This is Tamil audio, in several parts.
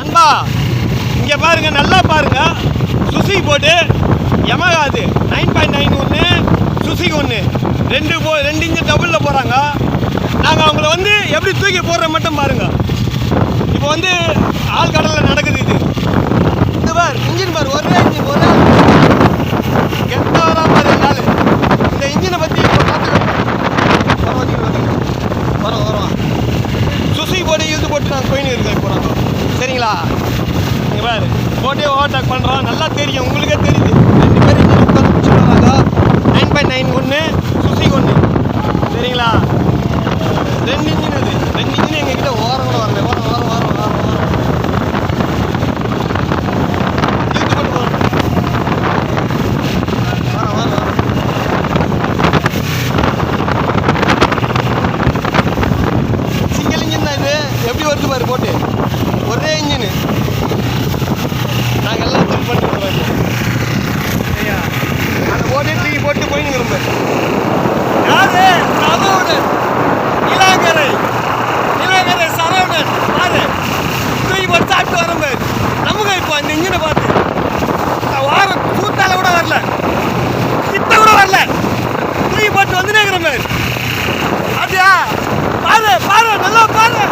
நண்பா இங்கே பாருங்க, நல்லா பாருங்க. சுசுகி போட்டு யமஹா அது 9.9 ஒன்று, சுசுகி ஒன்று, ரெண்டு இன்ச்சு டபுளில் போகிறாங்க. நாங்கள் அவங்கள வந்து எப்படி தூக்கி போடுற மட்டும் பாருங்க. இப்போ வந்து ஆழ்கடலில் நடக்குது இது. இந்த பார் இன்ஜின் பார், ஒரே இன்ஜின், ஒரே கெட்டாதான் பாரு நாள். இந்த இன்ஜினை பற்றி இப்போ வரோம் சுசுகி போட்டு இழுத்து போட்டு நாங்கள் போயின்னு இருக்கோம் இப்போ நாங்கள். சரிங்களா? நீங்கள் பாரு போட்டே ஓவர்டேக் பண்ணுறோம். நல்லா தெரியும், உங்களுக்கே தெரியுது. 2 பேர் இன்ஜின் உட்காந்து பிடிச்சிட்டு வராங்க. 9.9 ஒன்று, சுசுகி ஒன்று. சரிங்களா? 2 இன்ஜின் அது. 2 இன்ஜின் எங்ககிட்ட ஓரம் கூட வரல. ஓரம் இழுத்து போட்டு போகிறோம். சிங்கிள் இன்ஜின் தான் இது. எப்படி வருது பாரு போட்டு, ஒரே இன்ஜினு. நாங்கள் எல்லாம் ஃபில் பண்ணி விடுறோம். சரியா? அந்த போட்டே தூக்கி போட்டு போயின்னு பாரு. யாரு? சரவணன், இளங்கரை சரவணன் பாரு, தூக்கி போட்டு சாப்பிட்டு வரோம் பாரு. நமக்கு இப்போ அந்த இன்ஜினை பார்த்து வாரம் சூத்தால கூட வரல, கிட்ட கூட வரல, தூக்கி போட்டு வந்துட்டே இருக்கிற பாரு. அப்படியா? பாரு நல்லா பாரு.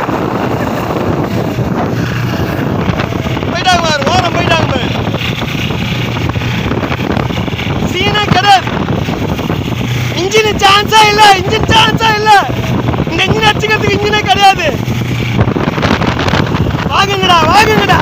போயிட்டாங்க பாரு, ஓரம் போயிட்டாங்க பாரு. சீனே கிடையாது. இன்ஜின் சான்ஸா இல்லை. இந்த இன்ஜின் அடிச்சுக்கிறதுக்கு இன்ஜினே கிடையாது. வாங்குங்கடா.